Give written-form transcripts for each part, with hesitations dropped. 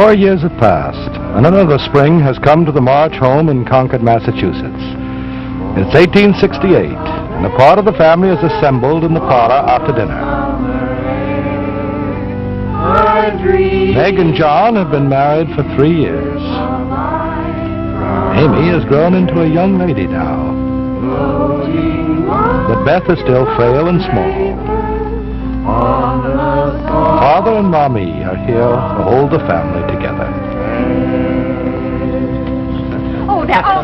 4 years have passed, and another spring has come to the March home in Concord, Massachusetts. It's 1868, and a part of the family is assembled in the parlor after dinner. Meg and John have been married for 3 years. Amy has grown into a young lady now. But Beth is still frail and small. Father and Mommy are here to hold the family together.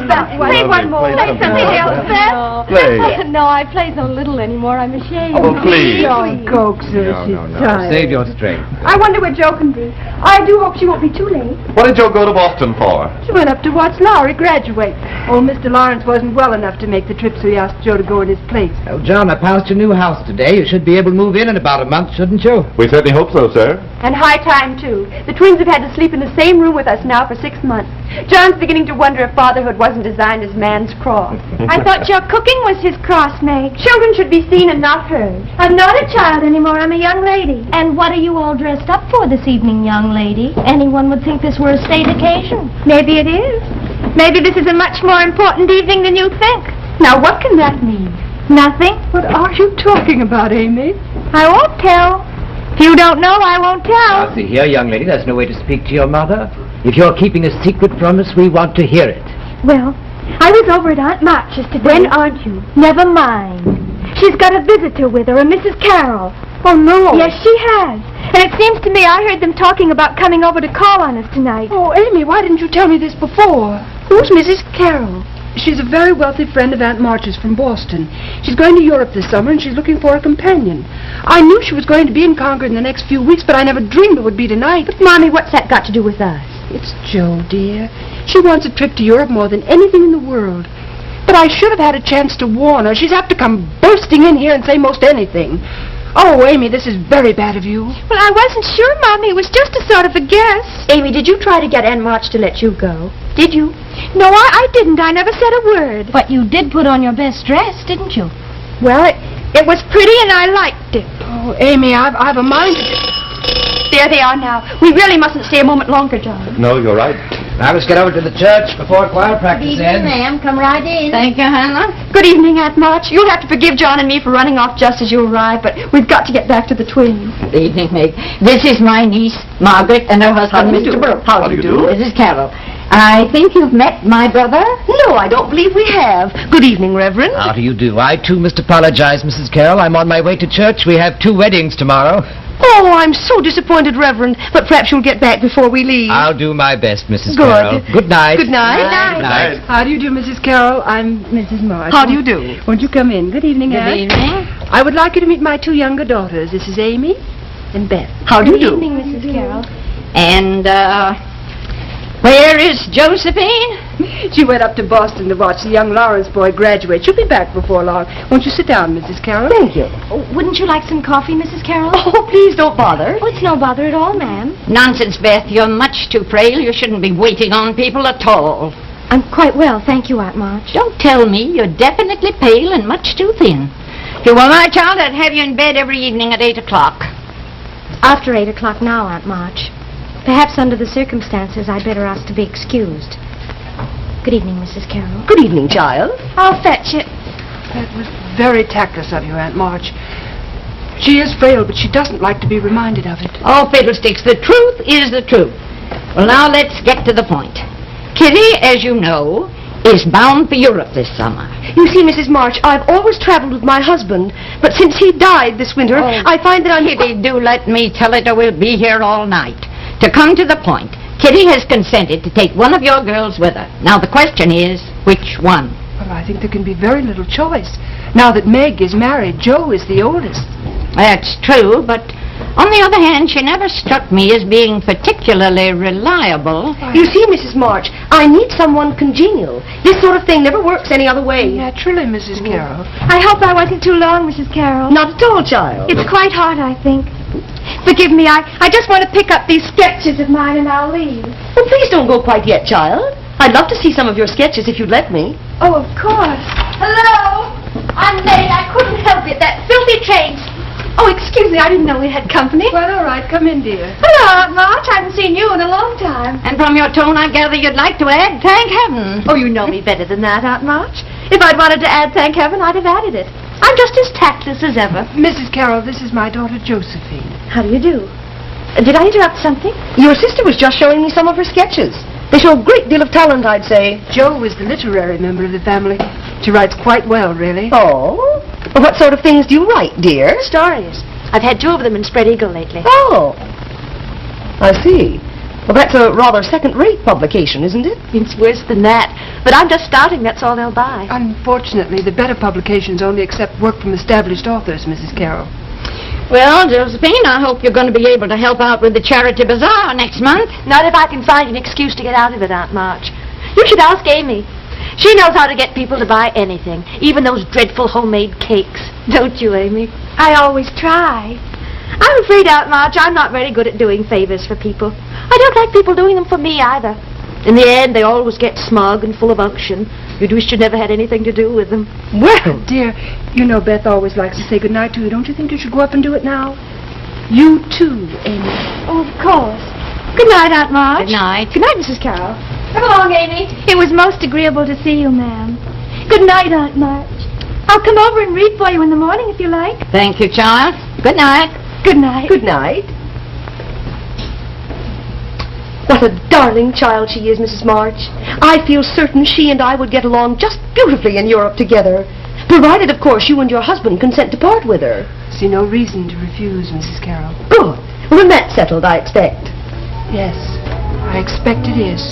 Beth, play one more. Play something else, Beth. Play. No, I play so little anymore, I'm ashamed. Oh, please. Don't coax her, she's tired. Save your strength. I wonder where Jo can be. I do hope she won't be too late. What did Joe go to Boston for? She went up to watch Lowry graduate. Old Mr. Lawrence wasn't well enough to make the trip, so he asked Joe to go in his place. Oh, John, I passed your new house today. You should be able to move in about a month, shouldn't you? We certainly hope so, sir. And high time, too. The twins have had to sleep in the same room with us now for 6 months. John's beginning to wonder if fatherhood wasn't designed as man's cross. I thought your cooking was his cross, Meg. Children should be seen and not heard. I'm not a child anymore. I'm a young lady. And what are you all dressed up for this evening, young lady? Anyone would think this were a state occasion. Maybe it is. Maybe this is a much more important evening than you think. Now, what can that mean? Nothing. What are you talking about, Amy? I won't tell. If you don't know, I won't tell. Now, see here, young lady, there's no way to speak to your mother. If you're keeping a secret from us, we want to hear it. Well, I was over at Aunt March's today. When aren't you? Never mind. She's got a visitor with her, a Mrs. Carroll. Oh, no. Yes, she has. And it seems to me I heard them talking about coming over to call on us tonight. Oh, Amy, why didn't you tell me this before? Who's Mrs. Carroll? She's a very wealthy friend of Aunt March's from Boston. She's going to Europe this summer, and she's looking for a companion. I knew she was going to be in Concord in the next few weeks, but I never dreamed it would be tonight. But, Mommy, what's that got to do with us? It's Jo, dear. She wants a trip to Europe more than anything in the world. But I should have had a chance to warn her. She's apt to come bursting in here and say most anything. Oh, Amy, this is very bad of you. Well, I wasn't sure, Mommy. It was just a sort of a guess. Amy, did you try to get Aunt March to let you go? Did you? No, I didn't. I never said a word. But you did put on your best dress, didn't you? Well, it was pretty and I liked it. Oh, Amy, I've a mind to... There they are now. We really mustn't stay a moment longer, John. No, you're right. Now let's get over to the church before choir practice ends. ma'am. Come right in. Thank you, Hannah. Good evening, Aunt March. You'll have to forgive John and me for running off just as you arrived, but we've got to get back to the twins. Good evening, Meg. This is my niece, Margaret, and her husband, Mr. Brooks. How do you do? This is Carol. I think you've met my brother? No, I don't believe we have. Good evening, Reverend. How do you do? I, too, must apologize, Mrs. Carroll. I'm on my way to church. We have 2 weddings tomorrow. Oh, I'm so disappointed, Reverend, but perhaps you'll get back before we leave. I'll do my best, Mrs. Good. Carroll. Good night. Good night. Good night. How do you do, Mrs. Carroll? I'm Mrs. March. How do you do? Won't you come in? Good evening, Good Aunt. evening. I would like you to meet my 2 younger daughters. This is Amy and Beth. How do you Good do? evening, Mrs. Carroll. And, where is Josephine? She went up to Boston to watch the young Lawrence boy graduate. She'll be back before long. Won't you sit down, Mrs. Carroll? Thank you. Oh, wouldn't you like some coffee, Mrs. Carroll? Oh, please don't bother. Oh, it's no bother at all, ma'am. Nonsense, Beth. You're much too frail. You shouldn't be waiting on people at all. I'm quite well, thank you, Aunt March. Don't tell me. You're definitely pale and much too thin. If you were my child, I'd have you in bed every evening at 8 o'clock. After 8 o'clock now, Aunt March. Perhaps under the circumstances, I'd better ask to be excused. Good evening, Mrs. Carroll. Good evening, child. I'll fetch it. That was very tactless of you, Aunt March. She is frail, but she doesn't like to be reminded of it. Oh, fiddlesticks. The truth is the truth. Well, now let's get to the point. Kitty, as you know, is bound for Europe this summer. You see, Mrs. March, I've always traveled with my husband, but since he died this winter, I find that I'm... Kitty, do let me tell it or we'll be here all night. To come to the point, Kitty has consented to take one of your girls with her. Now, the question is, which one? Well, I think there can be very little choice. Now that Meg is married, Jo is the oldest. That's true, but on the other hand, she never struck me as being particularly reliable. You see, Mrs. March, I need someone congenial. This sort of thing never works any other way. Naturally, Mrs. Carroll. I hope I wasn't too long, Mrs. Carroll. Not at all, child. It's quite hard, I think. Forgive me, I just want to pick up these sketches of mine and I'll leave. Oh, please don't go quite yet, child. I'd love to see some of your sketches if you'd let me. Oh, of course. Hello? I'm late. I couldn't help it. That filthy train. Oh, excuse me, I didn't know we had company. Well, all right, come in, dear. Hello, Aunt March. I haven't seen you in a long time. And from your tone, I gather you'd like to add thank heaven. Oh, you know me better than that, Aunt March. If I'd wanted to add thank heaven, I'd have added it. I'm just as tactless as ever. Mrs. Carroll, this is my daughter, Josephine. How do you do? Did I interrupt something? Your sister was just showing me some of her sketches. They show a great deal of talent, I'd say. Jo is the literary member of the family. She writes quite well, really. Oh? Well, what sort of things do you write, dear? Stories. I've had 2 of them in Spread Eagle lately. Oh. I see. Well, that's a rather second-rate publication, isn't it? It's worse than that. But I'm just starting, that's all they'll buy. Unfortunately, the better publications only accept work from established authors, Mrs. Carroll. Well, Josephine, I hope you're going to be able to help out with the charity bazaar next month. Not if I can find an excuse to get out of it, Aunt March. You should ask Amy. She knows how to get people to buy anything, even those dreadful homemade cakes. Don't you, Amy? I always try. I'm afraid, Aunt March, I'm not very good at doing favors for people. I don't like people doing them for me, either. In the end, they always get smug and full of unction. You'd wish you never had anything to do with them. Well, dear, you know Beth always likes to say goodnight to you. Don't you think you should go up and do it now? You too, Amy. Oh, of course. Good night, Aunt March. Good night. Good night, Mrs. Carroll. Come along, Amy. It was most agreeable to see you, ma'am. Good night, Aunt March. I'll come over and read for you in the morning if you like. Thank you, child. Good night. Good night. Good night. What a darling child she is, Mrs. March. I feel certain she and I would get along just beautifully in Europe together. Provided, of course, you and your husband consent to part with her. See no reason to refuse, Mrs. Carroll. Good. Well, then that's settled, I expect. Yes, I expect it is.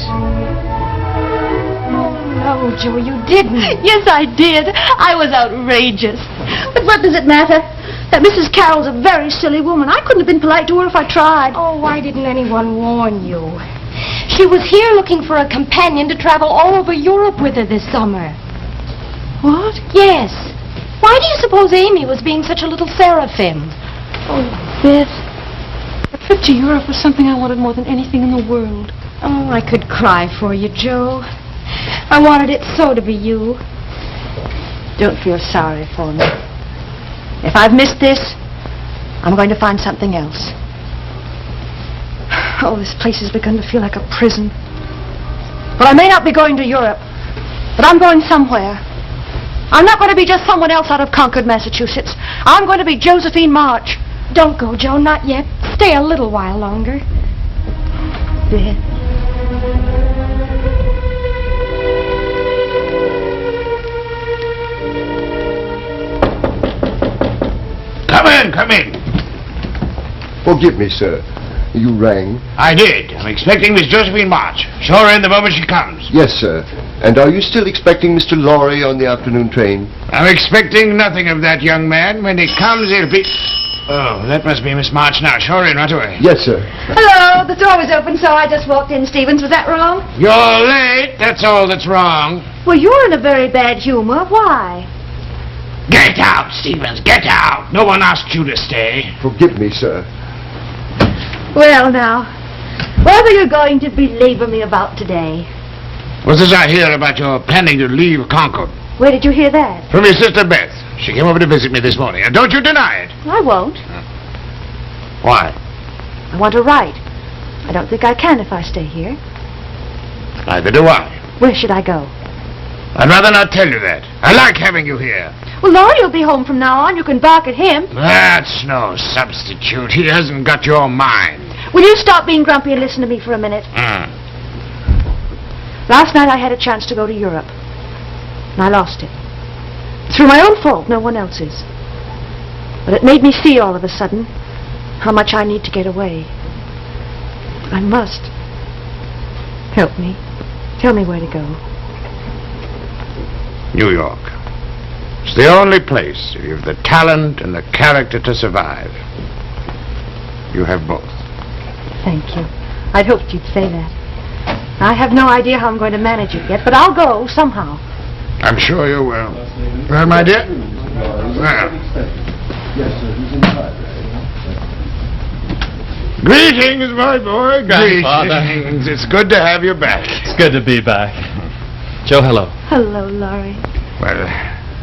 Oh, Joe, you didn't. Yes, I did. I was outrageous. But what does it matter? That Mrs. Carroll's a very silly woman. I couldn't have been polite to her if I tried. Oh, why didn't anyone warn you? She was here looking for a companion to travel all over Europe with her this summer. What? Yes. Why do you suppose Amy was being such a little seraphim? Oh, Beth. A trip to Europe was something I wanted more than anything in the world. Oh, I could cry for you, Joe. I wanted it so to be you. Don't feel sorry for me. If I've missed this, I'm going to find something else. Oh, this place has begun to feel like a prison. Well, I may not be going to Europe, but I'm going somewhere. I'm not going to be just someone else out of Concord, Massachusetts. I'm going to be Josephine March. Don't go, Joe, not yet. Stay a little while longer. Beth. Come in. Forgive me, sir. You rang? I did. I'm expecting Miss Josephine March. Show her in the moment she comes. Yes, sir. And are you still expecting Mr. Lorry on the afternoon train? I'm expecting nothing of that young man. When he comes, it'll be... Oh, that must be Miss March now. Show her in right away. Yes, sir. Hello. The door was open, so I just walked in, Stevens. Was that wrong? You're late. That's all that's wrong. Well, you're in a very bad humor. Why? Get out, Stevens. Get out. No one asked you to stay. Forgive me, sir. Well, now, what are you going to belabor me about today? What's this I hear about your planning to leave Concord? Where did you hear that? From your sister Beth. She came over to visit me this morning, and don't you deny it. I won't. Why? I want to write. I don't think I can if I stay here. Neither do I. Where should I go? I'd rather not tell you that. I like having you here. Well, Laurie will be home from now on. You can bark at him. That's no substitute. He hasn't got your mind. Will you stop being grumpy and listen to me for a minute? Last night I had a chance to go to Europe, and I lost it. Through my own fault, no one else's. But it made me see all of a sudden how much I need to get away. I must. Help me. Tell me where to go. New York. It's the only place if you have the talent and the character to survive. You have both. Thank you. I'd hoped you'd say that. I have no idea how I'm going to manage it yet, but I'll go somehow. I'm sure you will. Well, my dear? Well. Yes, sir. He's inside. Greetings, my boy. Grandfather. Greetings. It's good to have you back. It's good to be back. Joe, hello. Hello, Laurie. Well,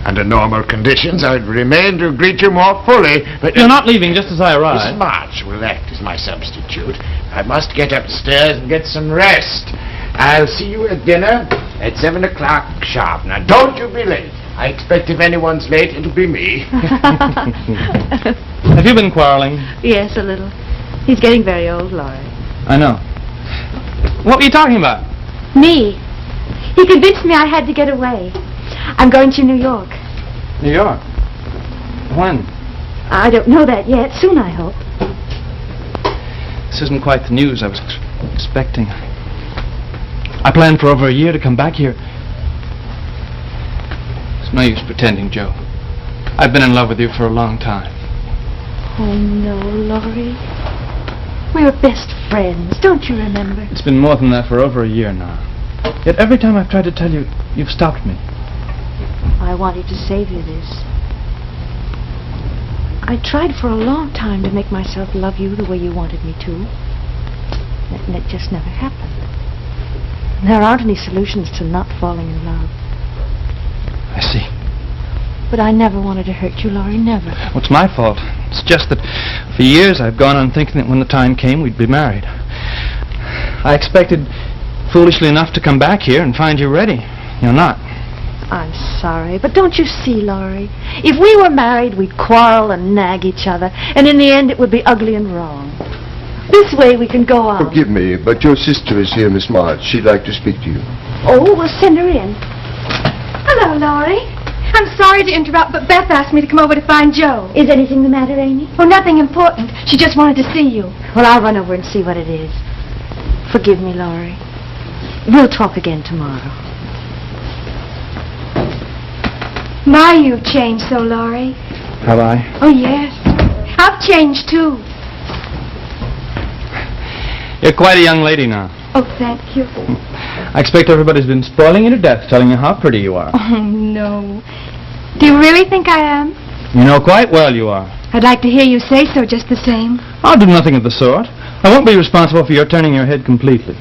Under normal conditions, I would remain to greet you more fully, but... You're not leaving just as I arrive. Miss March will act as my substitute. I must get upstairs and get some rest. I'll see you at dinner at 7 o'clock sharp. Now, don't you be late. I expect if anyone's late, it'll be me. Have you been quarreling? Yes, a little. He's getting very old, Laurie. I know. What were you talking about? Me. He convinced me I had to get away. I'm going to New York. New York? When? I don't know that yet. Soon, I hope. This isn't quite the news I was expecting. I planned for over a year to come back here. It's no use pretending, Joe. I've been in love with you for a long time. Oh, no, Laurie. We're best friends. Don't you remember? It's been more than that for over a year now. Yet every time I've tried to tell you, you've stopped me. I wanted to save you this. I tried for a long time to make myself love you the way you wanted me to. And it just never happened. There aren't any solutions to not falling in love. I see. But I never wanted to hurt you, Laurie, never. Well, it's my fault. It's just that for years I've gone on thinking that when the time came we'd be married. I expected, foolishly enough, to come back here and find you ready. You're not. I'm sorry, but don't you see, Laurie? If we were married, we'd quarrel and nag each other, and in the end it would be ugly and wrong. This way we can go on. Forgive me, but your sister is here, Miss March. She'd like to speak to you. Oh, we'll send her in. Hello, Laurie. I'm sorry to interrupt, but Beth asked me to come over to find Joe. Is anything the matter, Amy? Oh, nothing important. She just wanted to see you. Well, I'll run over and see what it is. Forgive me, Laurie. We'll talk again tomorrow. My, you've changed so, Laurie. Have I? Oh, yes. I've changed, too. You're quite a young lady now. Oh, thank you. I expect everybody's been spoiling you to death, telling you how pretty you are. Oh, no. Do you really think I am? You know quite well you are. I'd like to hear you say so just the same. I'll do nothing of the sort. I won't be responsible for your turning your head completely.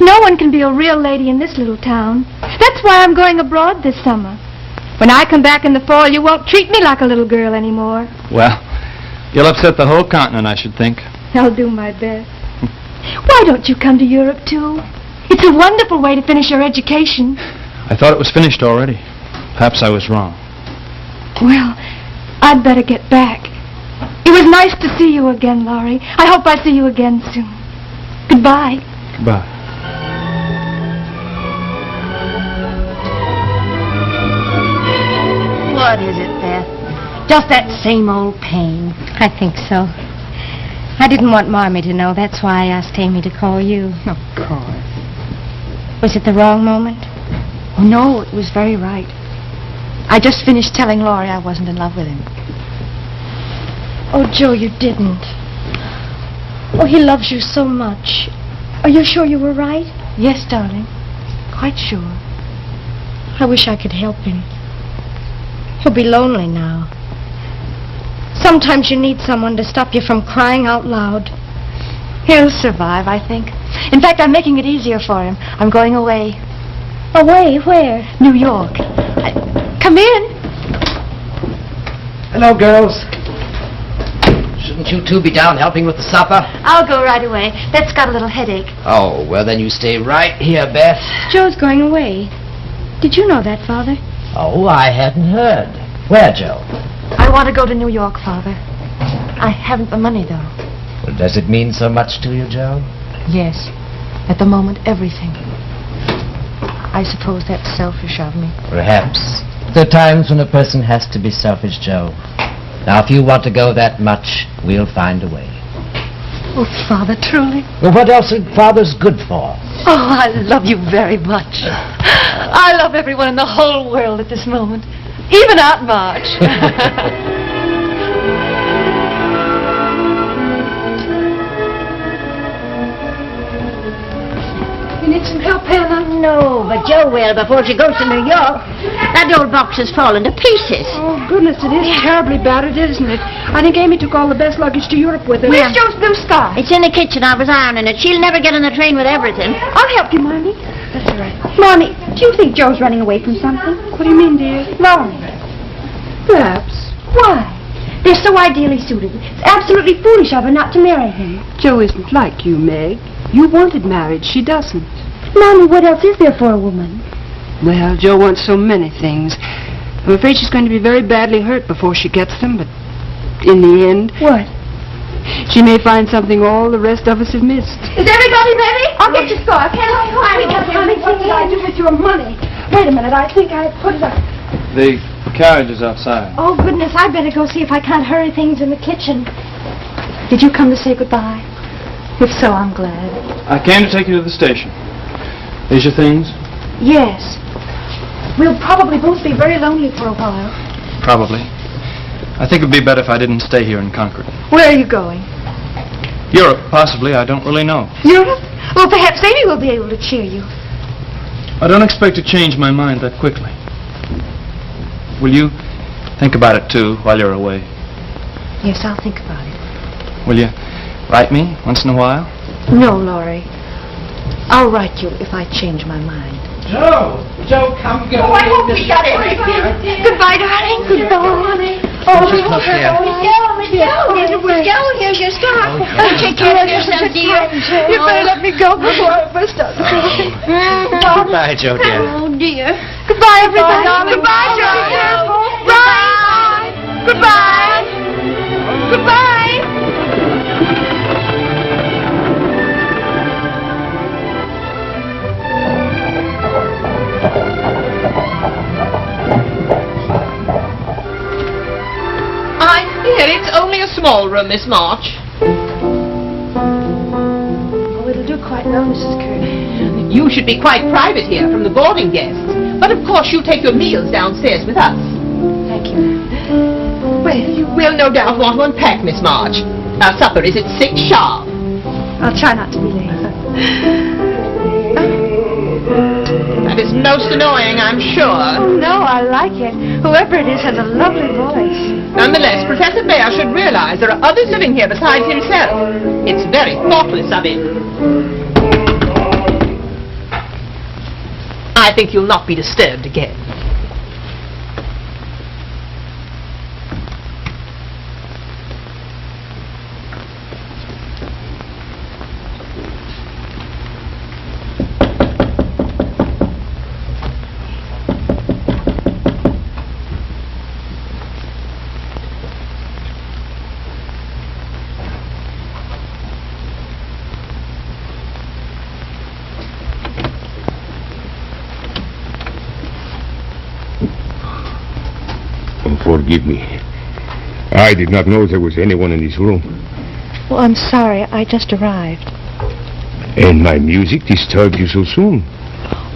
No one can be a real lady in this little town. That's why I'm going abroad this summer. When I come back in the fall, you won't treat me like a little girl anymore. Well, you'll upset the whole continent, I should think. I'll do my best. Why don't you come to Europe, too? It's a wonderful way to finish your education. I thought it was finished already. Perhaps I was wrong. Well, I'd better get back. It was nice to see you again, Laurie. I hope I see you again soon. Goodbye. Goodbye. What is it, Beth? Just that same old pain. I think so. I didn't want Marmee to know. That's why I asked Amy to call you. Of course. Was it the wrong moment? Oh, no, it was very right. I just finished telling Laurie I wasn't in love with him. Oh, Joe, you didn't. Oh, he loves you so much. Are you sure you were right? Yes, darling. Quite sure. I wish I could help him. He'll be lonely now. Sometimes you need someone to stop you from crying out loud. He'll survive, I think. In fact, I'm making it easier for him. I'm going away. Away? Where? New York. Come in. Hello, girls. Shouldn't you two be down helping with the supper? I'll go right away. Beth's got a little headache. Oh, well, then you stay right here, Beth. Joe's going away. Did you know that, Father? Oh, I hadn't heard. Where, Joe? I want to go to New York, Father. I haven't the money, though. Well, does it mean so much to you, Joe? Yes. At the moment, everything. I suppose that's selfish of me. Perhaps. There are times when a person has to be selfish, Joe. Now, if you want to go that much, we'll find a way. Oh, Father, truly? Well, what else are fathers good for? Oh, I love you very much. I love everyone in the whole world at this moment. Even Aunt March. You need some help, Hannah? No, but Joe will before she goes to New York. That old box has fallen to pieces. Oh, goodness, it is terribly battered, isn't it? I think Amy took all the best luggage to Europe with her. Where's Joe's blue scarf? It's in the kitchen. I was ironing it. She'll never get on the train with everything. I'll help you, Mommy. That's all right. Mommy, do you think Joe's running away from something? What do you mean, dear? Laurie. Perhaps. Why? They're so ideally suited. It's absolutely foolish of her not to marry him. Joe isn't like you, Meg. You wanted marriage. She doesn't. Mommy, what else is there for a woman? Well, Joe wants so many things. I'm afraid she's going to be very badly hurt before she gets them, but in the end... What? She may find something all the rest of us have missed. Is everybody ready? I'll get your scarf. Can't I find it? What did I do with your money? Wait a minute, I think I put it up. The carriage is outside. Oh, goodness, I'd better go see if I can't hurry things in the kitchen. Did you come to say goodbye? If so, I'm glad. I came to take you to the station. These your things? Yes. We'll probably both be very lonely for a while. Probably. I think it would be better if I didn't stay here in Concord. Where are you going? Europe, possibly. I don't really know. Europe? Well, perhaps Amy will be able to cheer you. I don't expect to change my mind that quickly. Will you think about it, too, while you're away? Yes, I'll think about it. Will you write me once in a while? No, Laurie. I'll write you if I change my mind. Joe! Joe, come get Oh, I hope we got everything. Goodbye, darling. Goodbye. Oh, Just look there. Here's your scarf. Oh, take care of yourself, dear. You better let me go before I burst out the Goodbye, Joe, dear. Oh, dear. Goodbye, everybody. Goodbye, Joe. Bye. Goodbye. Goodbye. I fear it's only a small room, Miss March. Oh, it'll do quite well, Mrs. Curtin. You should be quite private here from the boarding guests. But of course you take your meals downstairs with us. Thank you. Well, you will no doubt want to unpack, Miss March. Our supper is at 6 sharp. I'll try not to be late. That is most annoying, I'm sure. Oh, no, I like it. Whoever it is has a lovely voice. Nonetheless, Professor Bear should realize there are others living here besides himself. It's very thoughtless of him. I think you'll not be disturbed again. Forgive me. I did not know there was anyone in this room. Well, I'm sorry. I just arrived. And my music disturbed you so soon?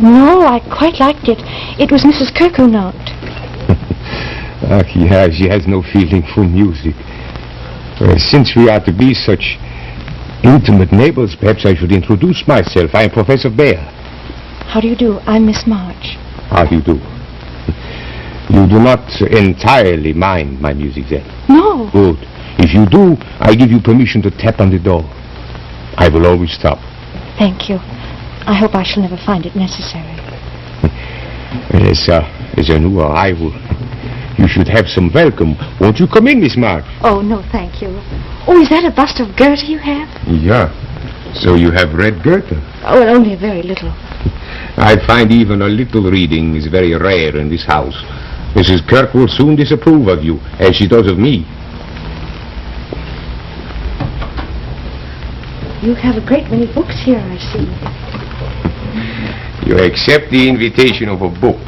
No, I quite liked it. It was Mrs. Kirk who knocked. Yeah, she has no feeling for music. Since we are to be such intimate neighbors, perhaps I should introduce myself. I am Professor Bear. How do you do? I'm Miss March. How do you do? You do not entirely mind my music, then? No. Good. If you do, I give you permission to tap on the door. I will always stop. Thank you. I hope I shall never find it necessary. As a new arrival, you should have some welcome. Won't you come in, Miss March? Oh, no, thank you. Oh, is that a bust of Goethe you have? Yeah. So you have read Goethe? Oh, well, only a very little. I find even a little reading is very rare in this house. Mrs. Kirk will soon disapprove of you, as she does of me. You have a great many books here, I see. You accept the invitation of a book,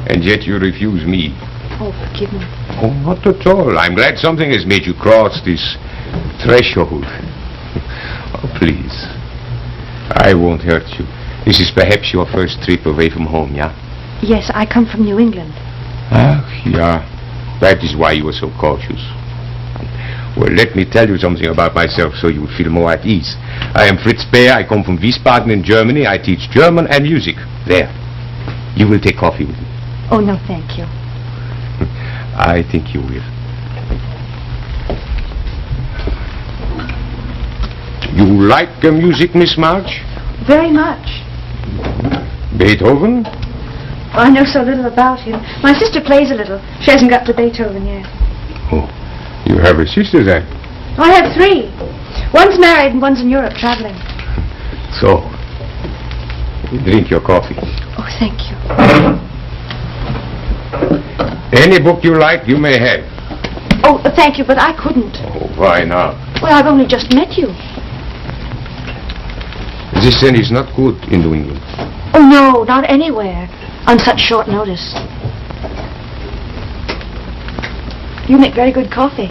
and yet you refuse me. Oh, forgive me. Oh, not at all. I'm glad something has made you cross this threshold. Oh, please. I won't hurt you. This is perhaps your first trip away from home, yeah? Yes, I come from New England. Ah, yeah. That is why you were so cautious. Well, let me tell you something about myself so you will feel more at ease. I am Fritz Beer. I come from Wiesbaden in Germany. I teach German and music. There. You will take coffee with me. Oh, no, thank you. I think you will. You like music, Miss March? Very much. Beethoven? I know so little about him. My sister plays a little. She hasn't got to Beethoven yet. Oh, you have a sister then? I have 3. One's married and one's in Europe traveling. So, drink your coffee. Oh, thank you. Any book you like, you may have. Oh, thank you, but I couldn't. Oh, why not? Well, I've only just met you. This then is not good in New England. Oh, no, not anywhere. On such short notice. You make very good coffee.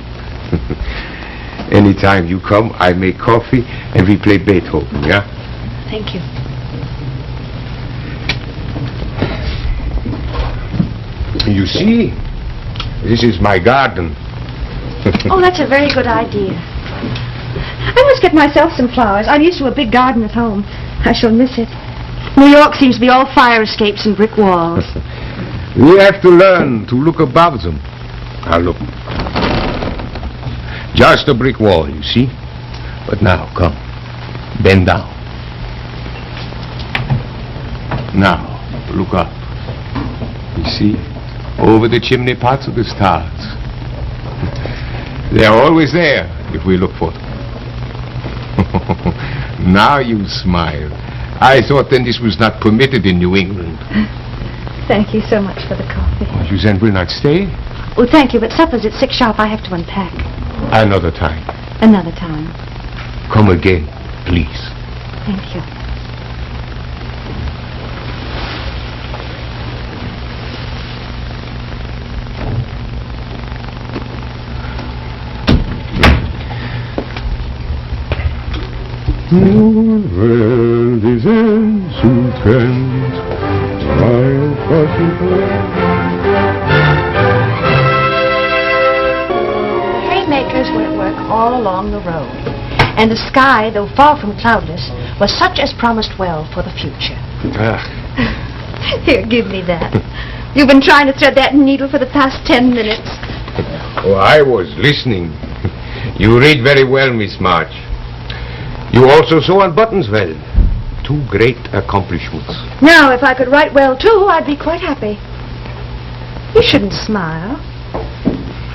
Anytime you come, I make coffee and we play Beethoven, yeah? Thank you. You see, this is my garden. Oh, that's a very good idea. I must get myself some flowers. I'm used to a big garden at home. I shall miss it. New York seems to be all fire escapes and brick walls. We have to learn to look above them. Now look. Just a brick wall, you see? But now, come. Bend down. Now, look up. You see? Over the chimney pots of the stars. They are always there if we look for them. Now you smile. I thought then this was not permitted in New England. Thank you so much for the coffee. Oh, you then will not stay? Oh, thank you, but supper's at 6 sharp. I have to unpack. Another time. Another time. Come again, please. Thank you. World is entzugend, while Haymakers were at work all along the road, and the sky, though far from cloudless, was such as promised well for the future. Here, give me that. You've been trying to thread that needle for the past 10 minutes. Oh, I was listening. You read very well, Miss March. You also sew on buttons well. 2 great accomplishments. Now, if I could write well, too, I'd be quite happy. You shouldn't smile.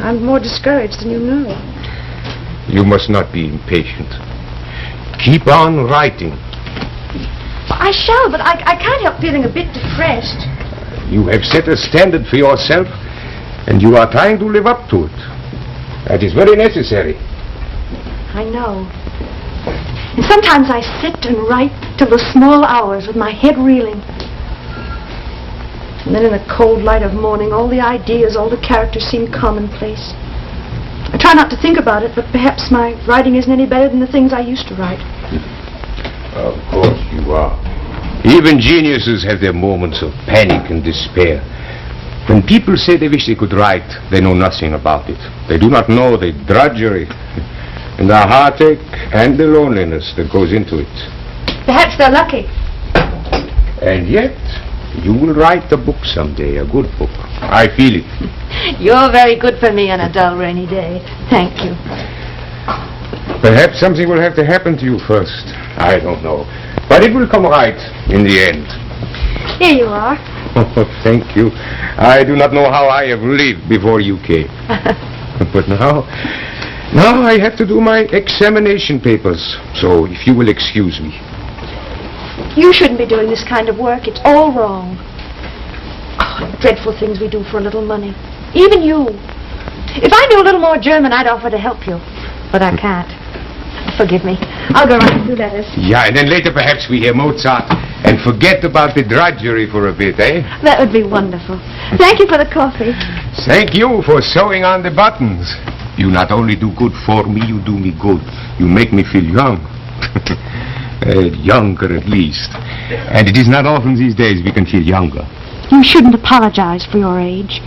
I'm more discouraged than you know. You must not be impatient. Keep on writing. I shall, but I can't help feeling a bit depressed. You have set a standard for yourself, and you are trying to live up to it. That is very necessary. I know. And sometimes I sit and write till the small hours with my head reeling. And then in the cold light of morning, all the ideas, all the characters seem commonplace. I try not to think about it, but perhaps my writing isn't any better than the things I used to write. Of course you are. Even geniuses have their moments of panic and despair. When people say they wish they could write, they know nothing about it. They do not know the drudgery and the heartache and the loneliness that goes into it. Perhaps they're lucky. And yet, you will write a book someday, a good book. I feel it. You're very good for me on a dull, rainy day. Thank you. Perhaps something will have to happen to you first. I don't know. But it will come right in the end. Here you are. Oh, thank you. I do not know how I have lived before you came. But now I have to do my examination papers. So if you will excuse me. You shouldn't be doing this kind of work. It's all wrong. Oh, dreadful things we do for a little money. Even you. If I knew a little more German, I'd offer to help you. But I can't. Forgive me. I'll go write a few letters. Yeah, and then later perhaps we hear Mozart and forget about the drudgery for a bit, eh? That would be wonderful. Thank you for the coffee. Thank you for sewing on the buttons. You not only do good for me, you do me good. You make me feel young. Younger at least. And it is not often these days we can feel younger. You shouldn't apologize for your age.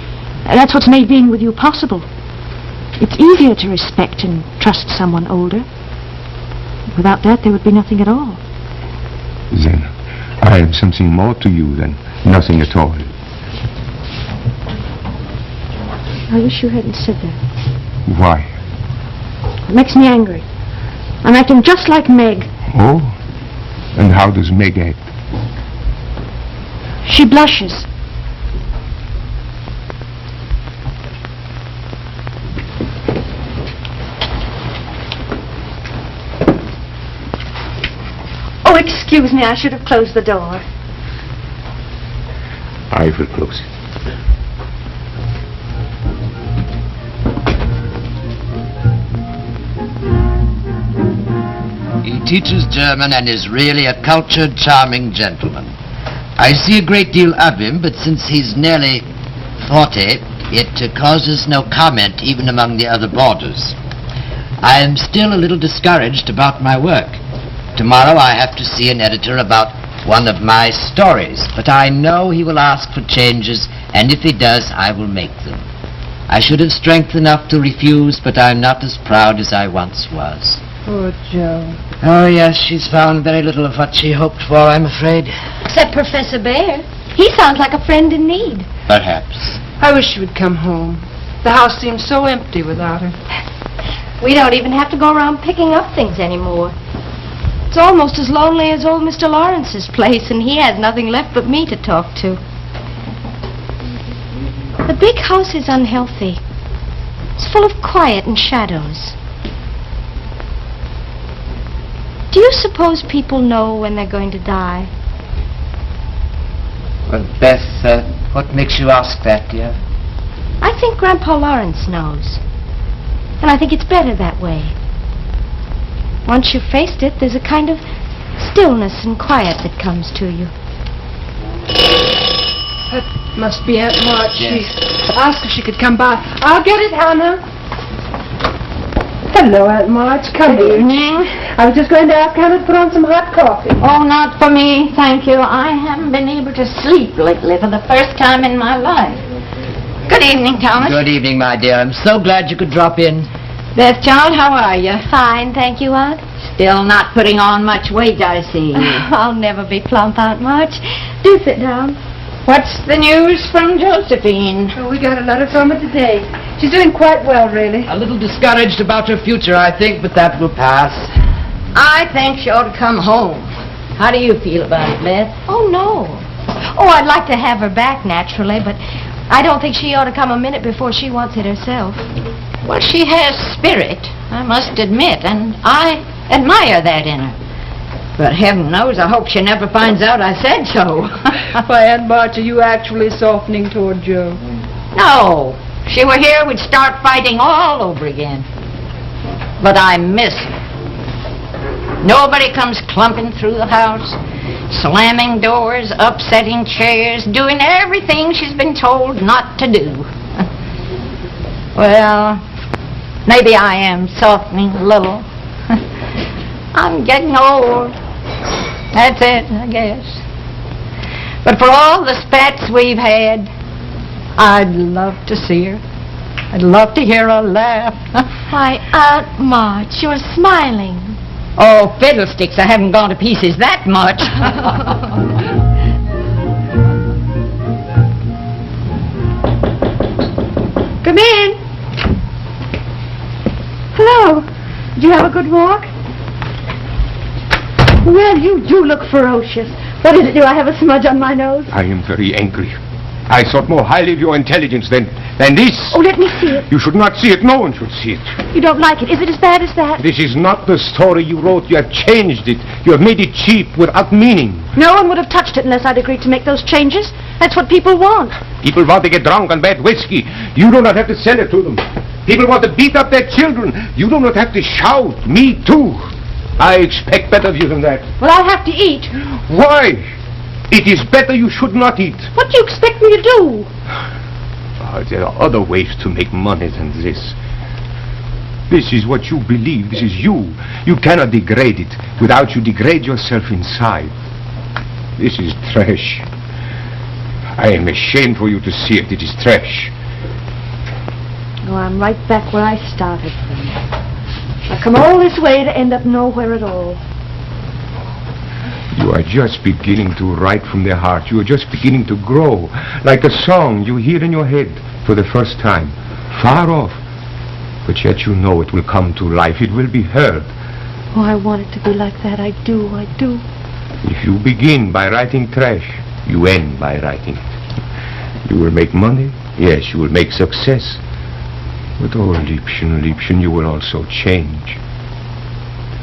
That's what's made being with you possible. It's easier to respect and trust someone older. Without that, there would be nothing at all. Then I am something more to you than nothing at all. I wish you hadn't said that. Why? It makes me angry. I'm acting just like Meg. Oh? And how does Meg act? She blushes. excuse me, I should have closed the door. I will close it. He teaches German and is really a cultured, charming gentleman. I see a great deal of him, but since he's nearly 40, it causes no comment even among the other boarders. I am still a little discouraged about my work. Tomorrow I have to see an editor about one of my stories, but I know he will ask for changes, and if he does, I will make them. I should have strength enough to refuse, but I'm not as proud as I once was. Poor Joe. Oh, yes, she's found very little of what she hoped for, I'm afraid. Except Professor Bear. He sounds like a friend in need. Perhaps. I wish she would come home. The house seems so empty without her. We don't even have to go around picking up things anymore. It's almost as lonely as old Mr. Lawrence's place, and he has nothing left but me to talk to. The big house is unhealthy. It's full of quiet and shadows. Do you suppose people know when they're going to die? Well, Beth, what makes you ask that, dear? I think Grandpa Lawrence knows. And I think it's better that way. Once you've faced it, there's a kind of stillness and quiet that comes to you. That must be Aunt March. Yes. She asked if she could come by. I'll get it, Hannah. Hello, Aunt March. Come Good in. evening. I was just going to ask Hannah to put on some hot coffee. Oh, not for me, thank you. I haven't been able to sleep lately for the first time in my life. Good evening, Thomas. Good evening, my dear. I'm so glad you could drop in. Beth, child, how are you? Fine, thank you, Aunt. Still not putting on much weight, I see. I'll never be plump, Aunt March. Do sit down. What's the news from Josephine? Oh, we got a letter from her today. She's doing quite well, really. A little discouraged about her future, I think, but that will pass. I think she ought to come home. How do you feel about it, Beth? Oh, no. Oh, I'd like to have her back, naturally, but I don't think she ought to come a minute before she wants it herself. Well, she has spirit, I must admit, and I admire that in her. But heaven knows, I hope she never finds out I said so. Why, Aunt March, are you actually softening toward Joe? No. If she were here, we'd start fighting all over again. But I miss her. Nobody comes clumping through the house, slamming doors, upsetting chairs, doing everything she's been told not to do. Well, maybe I am softening a little. I'm getting old. That's it, I guess. But for all the spats we've had, I'd love to see her. I'd love to hear her laugh. Why, Aunt March, you're smiling. Oh, fiddlesticks, I haven't gone to pieces that much. Come in. Hello. Did you have a good walk? Well, you do look ferocious. What is it? Do I have a smudge on my nose? I am very angry. I thought more highly of your intelligence than this. Oh, let me see it. You should not see it. No one should see it. You don't like it. Is it as bad as that? This is not the story you wrote. You have changed it. You have made it cheap without meaning. No one would have touched it unless I'd agreed to make those changes. That's what people want. People want to get drunk on bad whiskey. You do not have to sell it to them. People want to beat up their children. You do not have to shout, me too. I expect better of you than that. Well, I'll have to eat. Why? It is better you should not eat. What do you expect me to do? Oh, there are other ways to make money than this. This is what you believe. This is you. You cannot degrade it without you degrade yourself inside. This is trash. I am ashamed for you to see it. It is trash. Oh, I'm right back where I started from. I've come all this way to end up nowhere at all. You are just beginning to write from the heart. You are just beginning to grow, like a song you hear in your head for the first time, far off. But yet you know it will come to life. It will be heard. Oh, I want it to be like that. I do. If you begin by writing trash, you end by writing it. You will make money. Yes, you will make success. But oh, Liebchen, you will also change.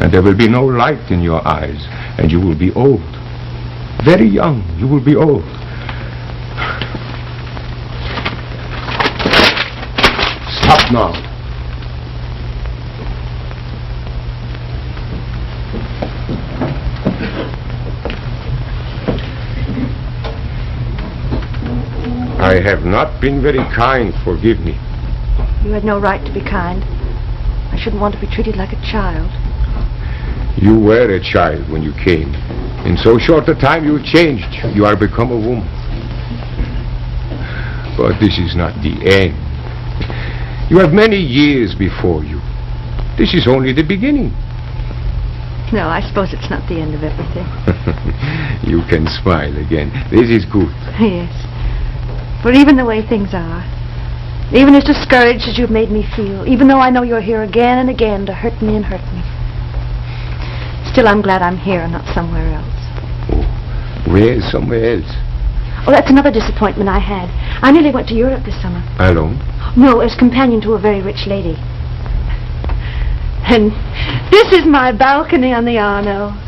And there will be no light in your eyes, and you will be old. Very young, you will be old. Stop now. I have not been very kind, forgive me. You had no right to be kind. I shouldn't want to be treated like a child. You were a child when you came. In so short a time you changed. You are become a woman. But this is not the end. You have many years before you. This is only the beginning. No, I suppose it's not the end of everything. You can smile again. This is good. Yes. For even the way things are, even as discouraged as you've made me feel, even though I know you're here again and again to hurt me and hurt me, still I'm glad I'm here and not somewhere else. Oh, where somewhere else? Oh, that's another disappointment I had. I nearly went to Europe this summer. Alone? No, as companion to a very rich lady. And this is my balcony on the Arno,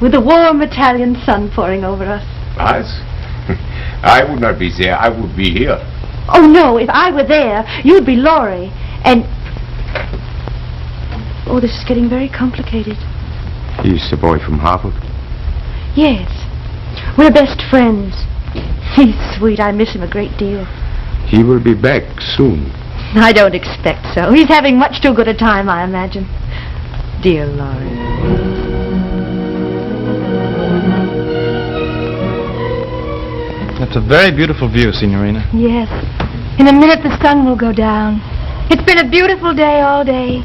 with the warm Italian sun pouring over us. Us? I would not be there. I would be here. Oh, no, if I were there, you'd be Laurie, and... Oh, this is getting very complicated. He's the boy from Harvard? Yes. We're best friends. He's sweet. I miss him a great deal. He will be back soon. I don't expect so. He's having much too good a time, I imagine. Dear Laurie. That's a very beautiful view, Signorina. Yes. In a minute the sun will go down. It's been a beautiful day all day.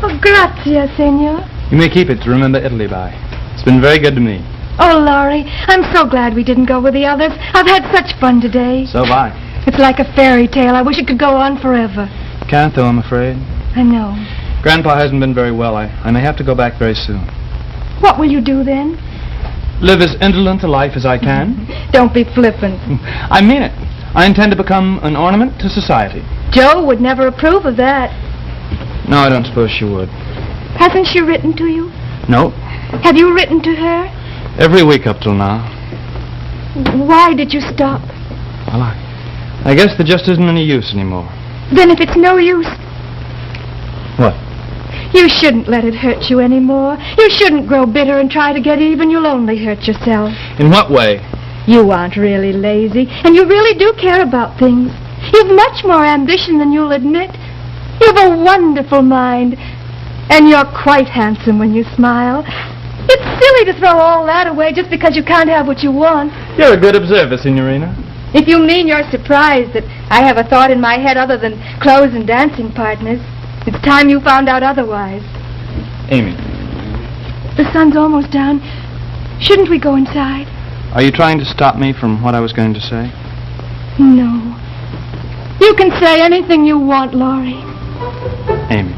Oh, grazie, Senor. You may keep it to remember Italy by. It's been very good to me. Oh, Laurie, I'm so glad we didn't go with the others. I've had such fun today. So have I. It's like a fairy tale. I wish it could go on forever. Can't, though, I'm afraid. I know. Grandpa hasn't been very well. I may have to go back very soon. What will you do then? Live as indolent a life as I can. Don't be flippant. I mean it. I intend to become an ornament to society. Joe would never approve of that. No, I don't suppose she would. Hasn't she written to you? No. Have you written to her? Every week up till now. Why did you stop? Well, I guess there just isn't any use anymore. Then if it's no use... What? You shouldn't let it hurt you anymore. You shouldn't grow bitter and try to get even. You'll only hurt yourself. In what way? You aren't really lazy, and you really do care about things. You've much more ambition than you'll admit. You've a wonderful mind, and you're quite handsome when you smile. It's silly to throw all that away just because you can't have what you want. You're a good observer, Signorina. If you mean you're surprised that I have a thought in my head other than clothes and dancing partners, it's time you found out otherwise. Amy. The sun's almost down. Shouldn't we go inside? Are you trying to stop me from what I was going to say? No. You can say anything you want, Laurie. Amy.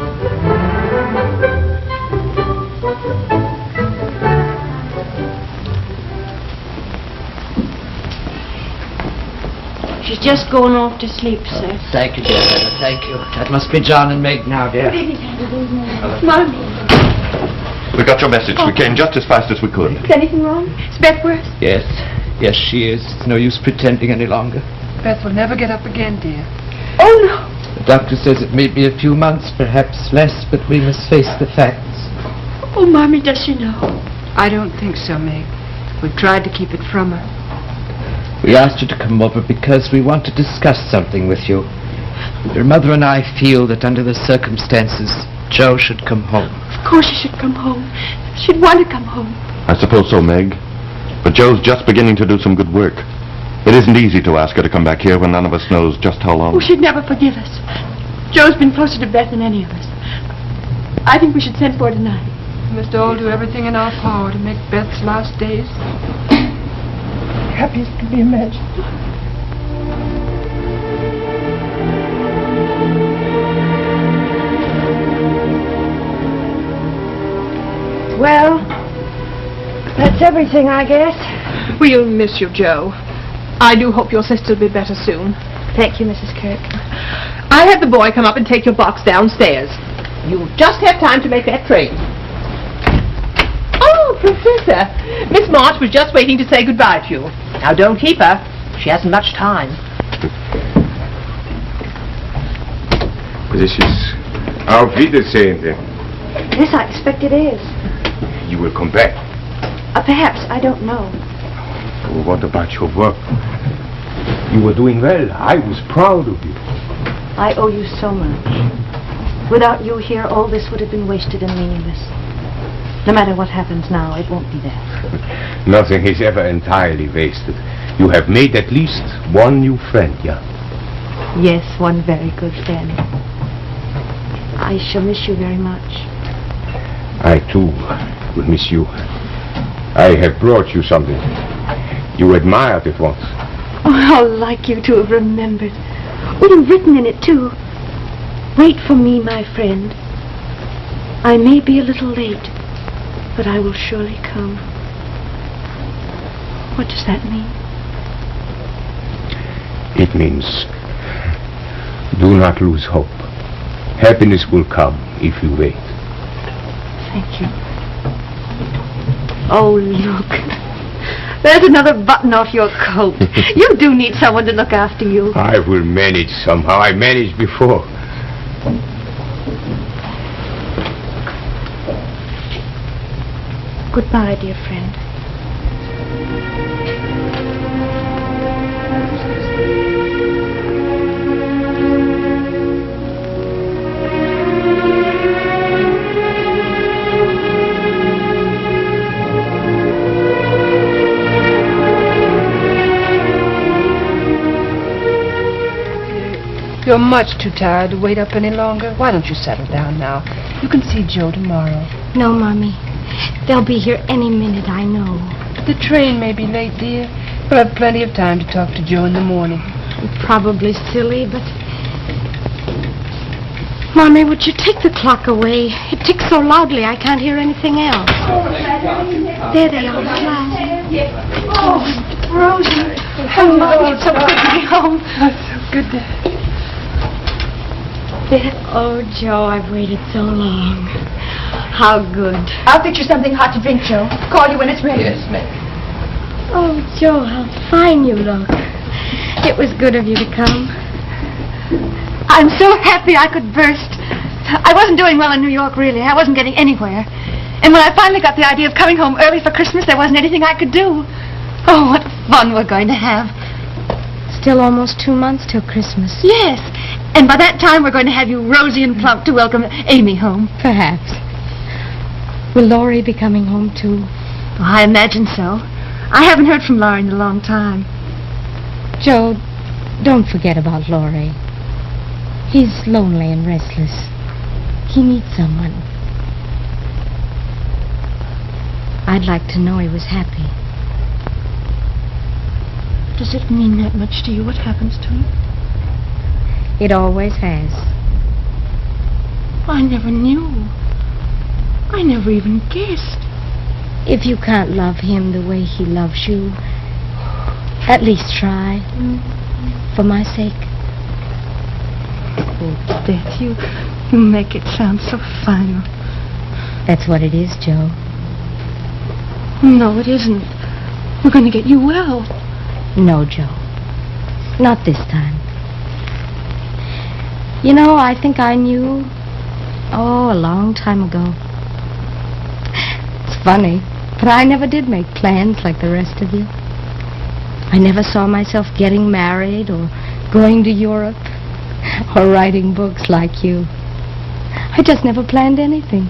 She's just going off to sleep, sir. Thank you, dear Ella, thank you. That must be John and Meg now, dear. Good evening, Daddy. Good evening. Mom, We got your message. We came just as fast as we could. is anything wrong? Is Beth worse? Yes, yes, she is. It's no use pretending any longer. Beth will never get up again, dear. Oh, no. The doctor says it may be a few months, perhaps less, but we must face the facts. Oh, Mommy, does she know? I don't think so, Meg. We've tried to keep it from her. We asked you to come over because we want to discuss something with you. Your mother and I feel that under the circumstances, Joe should come home. Of course she should come home. She'd want to come home. I suppose so, Meg. But Joe's just beginning to do some good work. It isn't easy to ask her to come back here when none of us knows just how long. Oh, she'd never forgive us. Joe's been closer to Beth than any of us. I think we should send for her tonight. We must all do everything in our power to make Beth's last days happy as can be imagined. Well, that's everything, I guess. We'll miss you, Joe. I do hope your sister will be better soon. Thank you, Mrs. Kirk. I had the boy come up and take your box downstairs. You'll just have time to make that train. Oh, Professor, Miss March was just waiting to say goodbye to you. Now, don't keep her. She hasn't much time. This is Auf Wiedersehen, then. Yes, I expect it is. You will come back. Perhaps, I don't know. Oh, what about your work? You were doing well. I was proud of you. I owe you so much. Without you here, all this would have been wasted and meaningless. No matter what happens now, it won't be there. Nothing is ever entirely wasted. You have made at least one new friend, yeah? Yes, one very good friend. I shall miss you very much. I, too, will miss you. I have brought you something. You admired it once. Oh, how like you to have remembered. Oh, you've written in it, too. Wait for me, my friend. I may be a little late, but I will surely come. What does that mean? It means do not lose hope. Happiness will come if you wait. Thank you. Oh, look. There's another button off your coat. You do need someone to look after you. I will manage somehow. I managed before. Goodbye, dear friend. You're much too tired to wait up any longer. Why don't you settle down now? You can see Joe tomorrow. No, Mommy. They'll be here any minute, I know. The train may be late, dear. We'll have plenty of time to talk to Joe in the morning. Probably silly, but... Mommy, would you take the clock away? It ticks so loudly I can't hear anything else. There they are, flashing. Oh, Rosie. Hello. It's so good to be home. So good to... Oh, Joe, I've waited so long. How good. I'll fix you something hot to drink, Joe. Call you when it's ready. Yes, ma'am. Oh, Joe, how fine you look. It was good of you to come. I'm so happy I could burst. I wasn't doing well in New York, really. I wasn't getting anywhere. And when I finally got the idea of coming home early for Christmas, there wasn't anything I could do. Oh, what fun we're going to have. Still almost 2 months till Christmas. Yes. And by that time, we're going to have you rosy and plump to welcome Amy home. Perhaps. Will Laurie be coming home, too? Oh, I imagine so. I haven't heard from Laurie in a long time. Joe, don't forget about Laurie. He's lonely and restless. He needs someone. I'd like to know he was happy. Does it mean that much to you, what happens to him? It always has. I never knew. I never even guessed. If you can't love him the way he loves you, at least try. For my sake. Oh, Beth, you make it sound so final. That's what it is, Joe. No, it isn't. We're going to get you well. No, Joe. Not this time. You know, I think I knew, a long time ago. It's funny, but I never did make plans like the rest of you. I never saw myself getting married or going to Europe or writing books like you. I just never planned anything.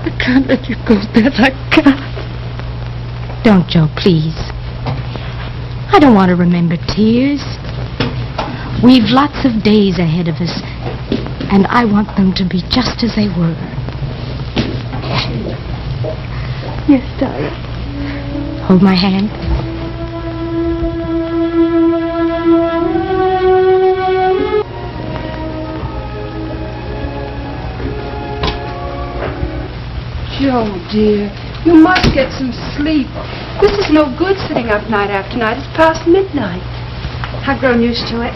I can't let you go, Beth. I can't. Don't, Joe, please. I don't want to remember tears. We've lots of days ahead of us, and I want them to be just as they were. Yes, darling. Hold my hand. Joe, dear, you must get some sleep. This is no good sitting up night after night. It's past midnight. I've grown used to it.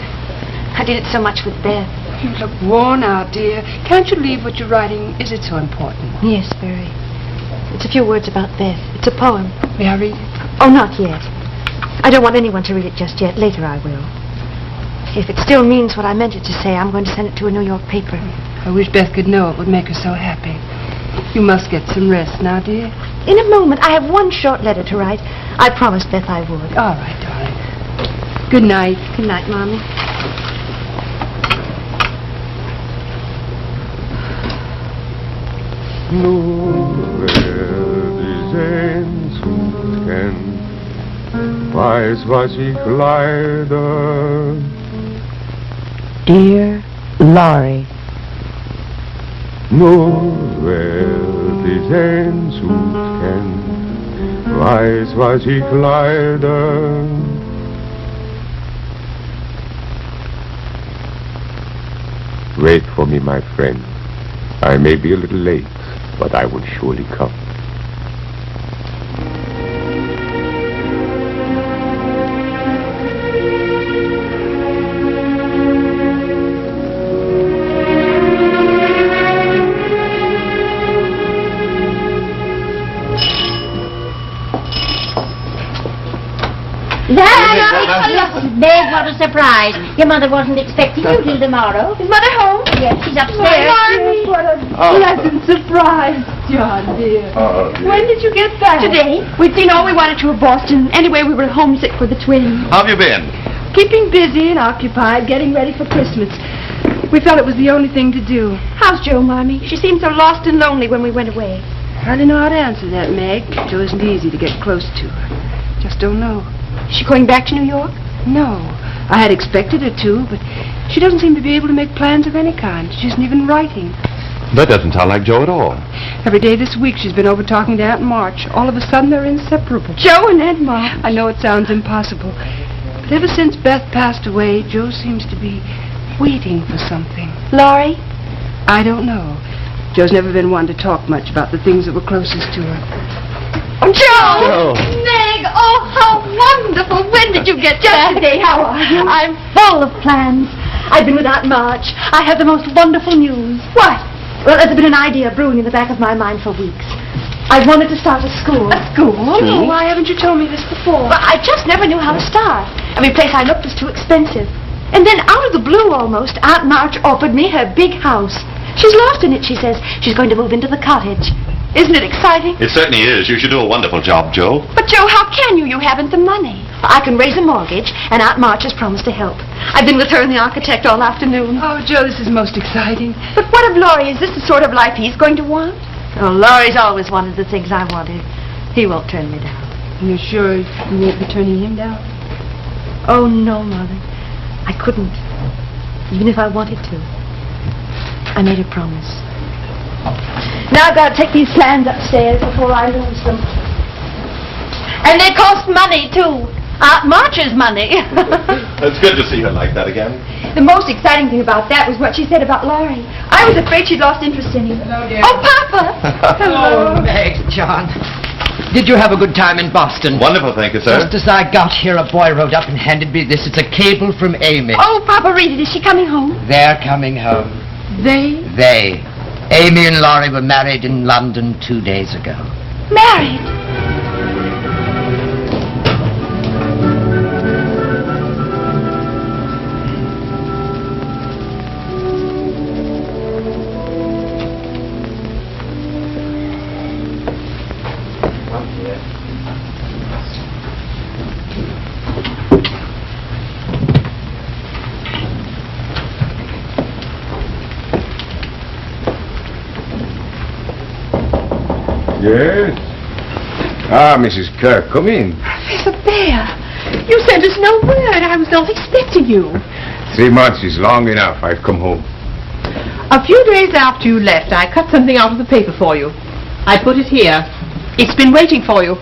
I did it so much with Beth. You look worn out, dear. Can't you leave what you're writing? Is it so important? Yes, very. It's a few words about Beth. It's a poem. May I read it? Oh, not yet. I don't want anyone to read it just yet. Later I will. If it still means what I meant it to say, I'm going to send it to a New York paper. I wish Beth could know. It would make her so happy. You must get some rest now, dear. In a moment. I have one short letter to write. I promised Beth I would. All right, darling. Good night. Good night, Mommy. Nur die Sehnsucht kennt, weiß, was ich leide. Dear Laurie. Nur wer die Sehnsucht kennt, weiß, was ich leide. Wait for me, my friend. I may be a little late, but I will surely come. Meg, what a surprise. Your mother wasn't expecting you till tomorrow. Is Mother home? Yes, she's upstairs. What a pleasant surprise, John, dear. When did you get back? Today. We'd seen all we wanted to of Boston. Anyway, we were homesick for the twins. How have you been? Keeping busy and occupied, getting ready for Christmas. We felt it was the only thing to do. How's Jo, Mommy? She seemed so lost and lonely when we went away. I don't know how to answer that, Meg. Jo isn't easy to get close to. Just don't know. Is she going back to New York? No. I had expected her to, but she doesn't seem to be able to make plans of any kind. She isn't even writing. That doesn't sound like Jo at all. Every day this week she's been over talking to Aunt March. All of a sudden they're inseparable. Jo and Aunt March. I know it sounds impossible, but ever since Beth passed away, Jo seems to be waiting for something. Laurie? I don't know. Jo's never been one to talk much about the things that were closest to her. Jo! Meg! Oh, how wonderful! When did you get back? Today. How are you? I'm full of plans. I've been with Aunt March. I have the most wonderful news. What? Well, there's been an idea brewing in the back of my mind for weeks. I've wanted to start a school. A school? Oh, why haven't you told me this before? Well, I just never knew how to start. Every place I looked was too expensive. And then, out of the blue almost, Aunt March offered me her big house. She's lost in it, she says. She's going to move into the cottage. Isn't it exciting? It certainly is. You should do a wonderful job, Jo. But, Jo, how can you? You haven't the money. I can raise a mortgage, and Aunt March has promised to help. I've been with her and the architect all afternoon. Oh, Jo, this is most exciting. But what of Laurie? Is this the sort of life he's going to want? Oh, Laurie's always wanted the things I wanted. He won't turn me down. You're sure you won't be turning him down? Oh, no, Mother. I couldn't. Even if I wanted to. I made a promise. Now I've got to take these plans upstairs before I lose them. And they cost money, too. Aunt March's money. It's good to see her like that again. The most exciting thing about that was what she said about Laurie. I was afraid she'd lost interest in him. Hello, dear. Oh, Papa! Oh, Meg, John. Did you have a good time in Boston? Wonderful, thank you, sir. Just as I got here, a boy rode up and handed me this. It's a cable from Amy. Oh, Papa, read it. Is she coming home? They're coming home. They? They. Amy and Laurie were married in London 2 days ago. Married? Yes? Ah, Mrs. Kirk, come in. Professor Bear, you sent us no word. I was not expecting you. 3 months is long enough. I've come home. A few days after you left, I cut something out of the paper for you. I put it here. It's been waiting for you.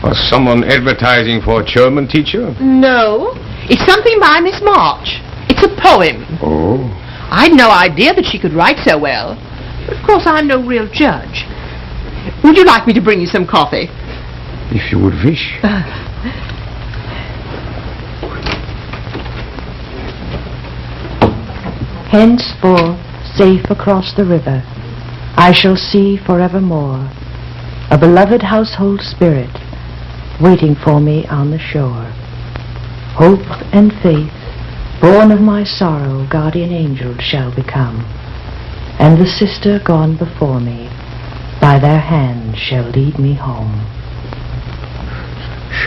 Was someone advertising for a German teacher? No, it's something by Miss March. It's a poem. Oh. I'd no idea that she could write so well. But of course, I'm no real judge. Would you like me to bring you some coffee? If you would wish. Henceforth, safe across the river, I shall see forevermore a beloved household spirit waiting for me on the shore. Hope and faith, born of my sorrow, guardian angels shall become, and the sister gone before me, by their hand shall lead me home.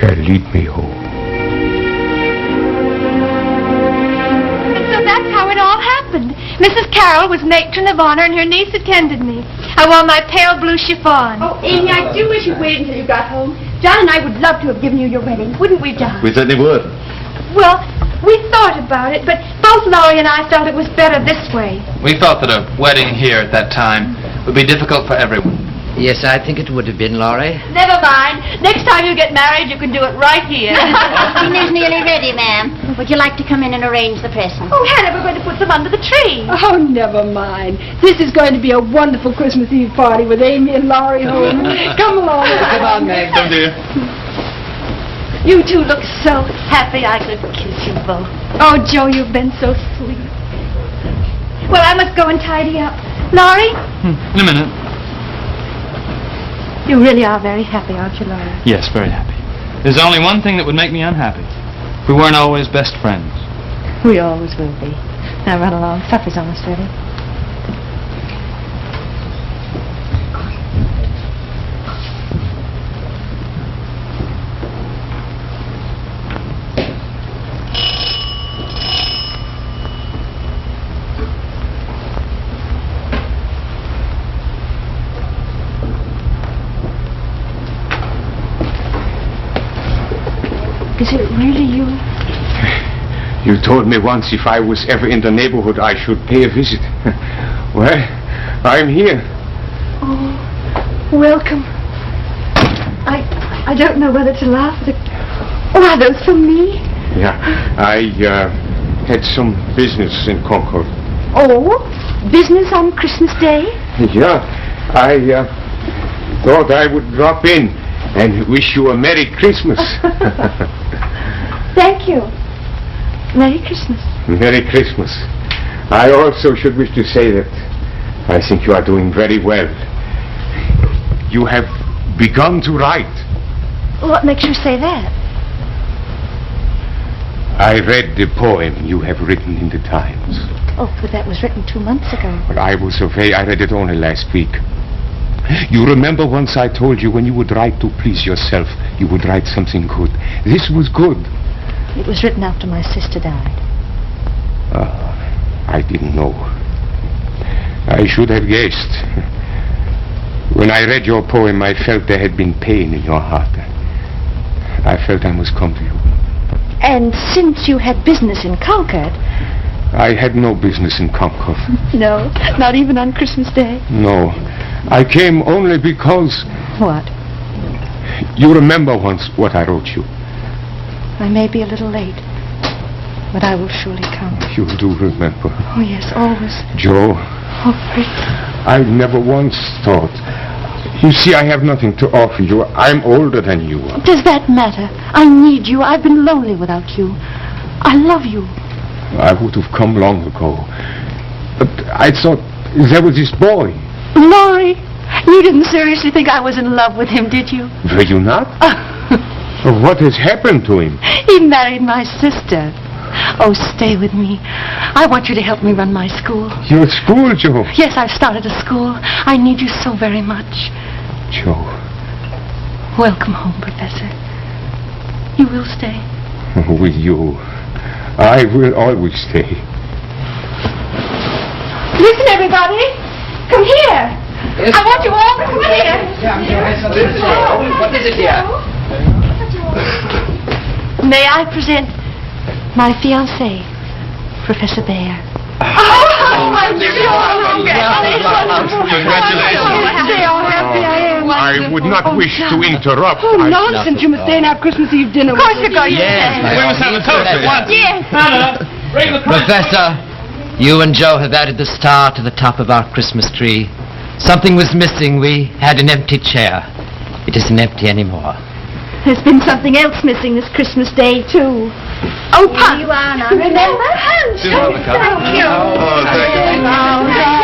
Shall lead me home. So that's how it all happened. Mrs. Carroll was matron of honor, and her niece attended me. I wore my pale blue chiffon. Oh, Amy, I do wish you'd waited until you got home. John and I would love to have given you your wedding, wouldn't we, John? We certainly would. Well, we thought about it, but both Laurie and I felt it was better this way. We thought that a wedding here at that time would be difficult for everyone. Yes, I think it would have been, Laurie. Never mind. Next time you get married, you can do it right here. Dinner's nearly ready, ma'am. Would you like to come in and arrange the presents? Oh, Hannah, we're going to put them under the tree. Oh, never mind. This is going to be a wonderful Christmas Eve party with Amy and Laurie home. Come along. Come on, Meg. Come, dear. You two look so happy I could kiss you both. Oh, Joe, you've been so sweet. Well, I must go and tidy up. Laurie? In a minute. You really are very happy, aren't you, Laurie? Yes, very happy. There's only one thing that would make me unhappy. We weren't always best friends. We always will be. Now run along. Supper's almost ready. Is it really you? You told me once if I was ever in the neighborhood, I should pay a visit. Well, I'm here. Oh, welcome. I don't know whether to laugh or to... Oh, are those for me? Yeah, I had some business in Concord. Oh, business on Christmas Day? Yeah, I thought I would drop in and wish you a Merry Christmas. Thank you. Merry Christmas. Merry Christmas. I also should wish to say that I think you are doing very well. You have begun to write. What makes you say that? I read the poem you have written in the Times. Oh, but that was written 2 months ago. But I was afraid I read it only last week. You remember once I told you when you would write to please yourself, you would write something good. This was good. It was written after my sister died. I didn't know. I should have guessed. When I read your poem, I felt there had been pain in your heart. I felt I must come to you. And since you had business in Concord... I had no business in Concord. No, not even on Christmas Day? No. I came only because... What? You remember once what I wrote you. I may be a little late, but I will surely come. You do remember. Oh, yes, always. Joe. Oh, Fritz. I never once thought. You see, I have nothing to offer you. I'm older than you are. Does that matter? I need you. I've been lonely without you. I love you. I would have come long ago. But I thought there was this boy. Laurie, you didn't seriously think I was in love with him, did you? Were you not? What has happened to him? He married my sister. Oh, stay with me. I want you to help me run my school. Your school, Joe? Yes, I've started a school. I need you so very much. Joe. Welcome home, Professor. You will stay? With you. I will always stay. Listen, everybody. Come here. I want you all to come here. What is it here? May I present my fiancé, Professor Bayer. Oh, my Congratulations. See how happy I am. I would not wish to interrupt. Oh, nonsense. You must stay and have Christmas Eve dinner with Of course you're going to Yes. stay. We must have a toast at once. Yes. Professor, you and Joe have added the star to the top of our Christmas tree. Something was missing. We had an empty chair. It isn't empty anymore. There's been something else missing this Christmas Day, too. Oh, Pop. You are now. Remember? Sue, have a cup. Thank you. Oh, thank you.